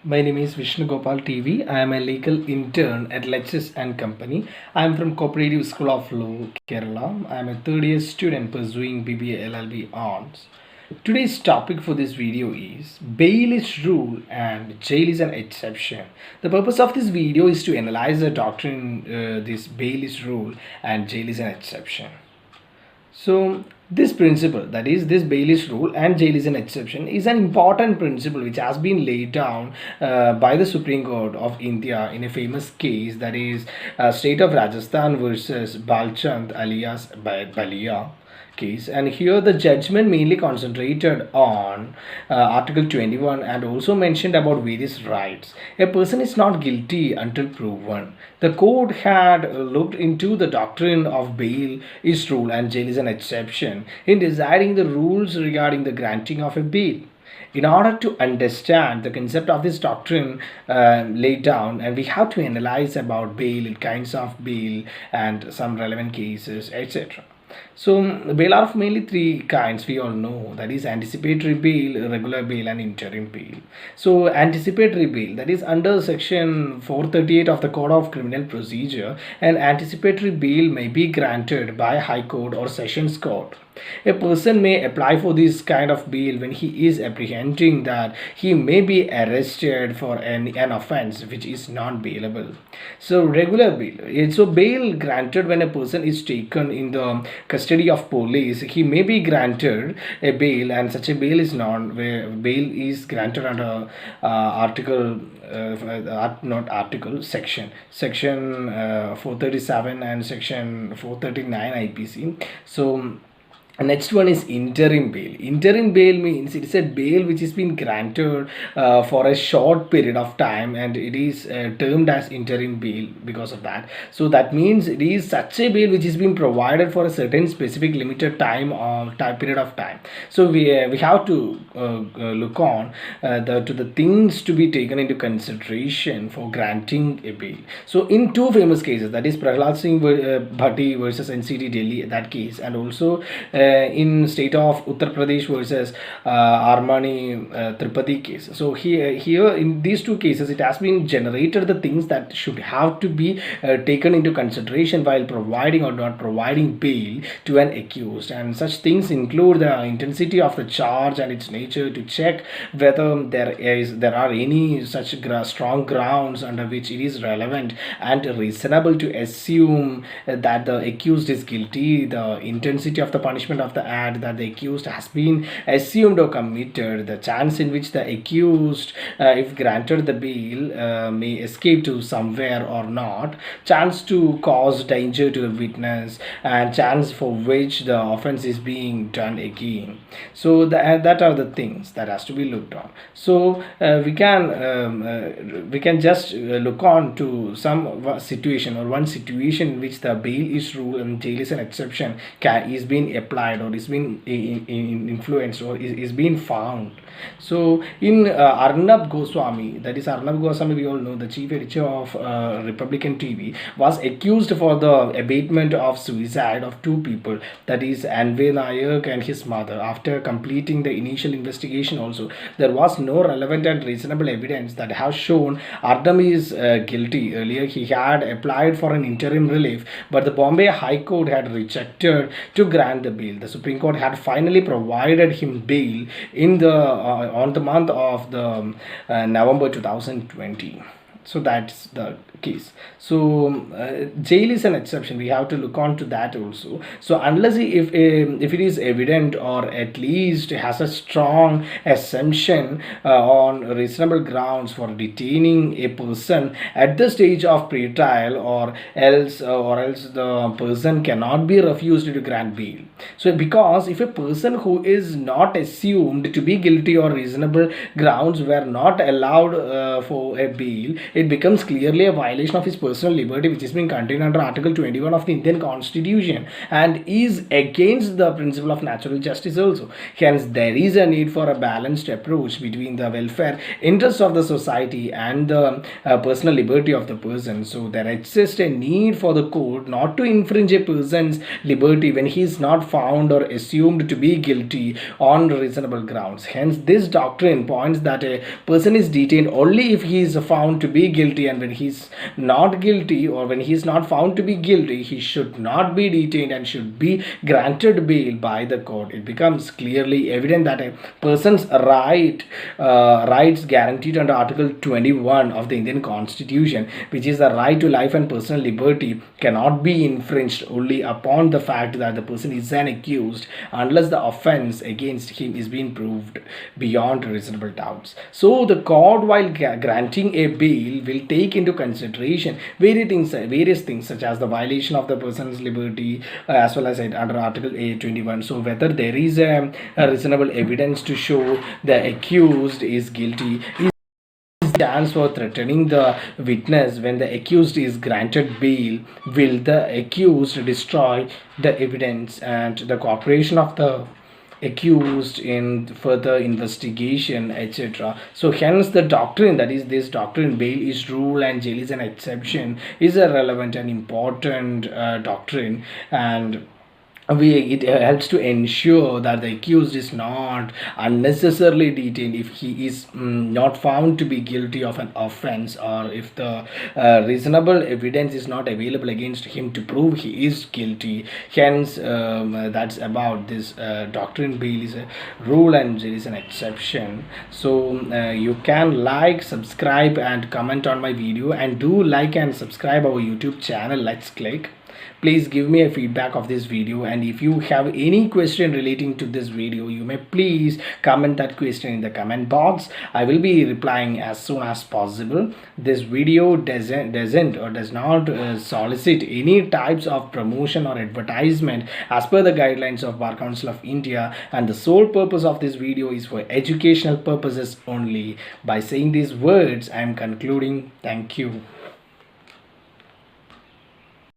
My name is Vishnu Gopal TV. I am a legal intern at Lexis and Company. I am from Cooperative School of Law, Kerala. I am a third year student pursuing BBA LLB Honors. Today's topic for this video is bail is rule and jail is an exception. The purpose of this video is to analyze the doctrine this bail is rule and jail is an exception. So this principle, that is this bail is rule and jail is an exception, is an important principle which has been laid down by the Supreme Court of India in a famous case, that is State of Rajasthan versus Balchand alias Balia case. And here the judgment mainly concentrated on Article 21 and also mentioned about various rights. A person is not guilty until proven. The court had looked into the doctrine of bail is rule and jail is an exception in deciding the rules regarding the granting of a bail. In order to understand the concept of this doctrine laid down, and we have to analyze about bail, kinds of bail, and some relevant cases, etc. So bail are of mainly three kinds, we all know, that is anticipatory bail, regular bail, and interim bail. So anticipatory bail, that is under section 438 of the Code of Criminal Procedure, and anticipatory bail may be granted by High Court or Sessions Court. A person may apply for this kind of bail when he is apprehending that he may be arrested for an offense which is not bailable. So regular bail. So bail granted when a person is taken in the custody of police, he may be granted a bail, and such a bail is not where bail is granted under section 437 and section 439 IPC. So next one is interim bail. Interim bail means it is a bail which is been granted for a short period of time, and it is termed as interim bail because of that. So that means it is such a bail which is being provided for a certain specific limited time or time period of time. So we have to look on to the things to be taken into consideration for granting a bail. So in two famous cases, that is Prahlad Singh Bhatti versus NCT Delhi, that case, and also in state of Uttar Pradesh versus Armani Tripati case. So here in these two cases, it has been generated the things that should have to be taken into consideration while providing or not providing bail to an accused, and such things include the intensity of the charge and its nature, to check whether there are any such strong grounds under which it is relevant and reasonable to assume that the accused is guilty, the intensity of the punishment of the act that the accused has been assumed or committed, the chance in which the accused, if granted the bail, may escape to somewhere or not, chance to cause danger to the witness, and chance for which the offense is being done again. So that are the things that has to be looked on. So we can just look on to some situation or one situation in which the bail is rule and jail is an exception is being applied or is being influenced or is being found. So in Arnab Goswami, that is Arnab Goswami, we all know, the chief editor of Republican TV, was accused for the abatement of suicide of two people, that is Anvay Nayak and his mother. After completing the initial investigation also, there was no relevant and reasonable evidence that has shown Arnab is guilty. Earlier he had applied for an interim relief, but the Bombay High Court had rejected to grant the bail. The Supreme Court had finally provided him bail in the on the month of the November 2020. So that's the case. So jail is an exception, we have to look on to that also. So unless if it is evident or at least has a strong assumption on reasonable grounds for detaining a person at the stage of pre-trial, or else the person cannot be refused to grant bail. So because if a person who is not assumed to be guilty or reasonable grounds were not allowed for a bail, it becomes clearly a violation of his personal liberty, which is being contained under Article 21 of the Indian Constitution and is against the principle of natural justice also. Hence, there is a need for a balanced approach between the welfare interests of the society and the personal liberty of the person. So, there exists a need for the court not to infringe a person's liberty when he is not found or assumed to be guilty on reasonable grounds. Hence, this doctrine points that a person is detained only if he is found to be guilty, and when he is not guilty or when he is not found to be guilty, he should not be detained and should be granted bail by the court. It becomes clearly evident that a person's rights guaranteed under Article 21 of the Indian Constitution, which is the right to life and personal liberty, cannot be infringed only upon the fact that the person is an accused, unless the offense against him is being proved beyond reasonable doubts. So the court, while granting a bail, will take into consideration various things such as the violation of the person's liberty, as well as under Article 21. So whether there is a reasonable evidence to show the accused is guilty, stands for threatening the witness. When the accused is granted bail, will the accused destroy the evidence and the cooperation of the accused in further investigation, etc. So hence the doctrine, that is this doctrine, bail is rule and jail is an exception, is a relevant and important doctrine, and it helps to ensure that the accused is not unnecessarily detained if he is not found to be guilty of an offense, or if the reasonable evidence is not available against him to prove he is guilty. Hence, that's about this doctrine, bail is a rule and there is an exception. So you can like, subscribe and comment on my video, and do like and subscribe our YouTube channel Let's Click. Please give me a feedback of this video, and if you have any question relating to this video, you may please comment that question in the comment box. I will be replying as soon as possible. This video does not solicit any types of promotion or advertisement as per the guidelines of Bar Council of India, and the sole purpose of this video is for educational purposes only. By saying these words, I am concluding. Thank you.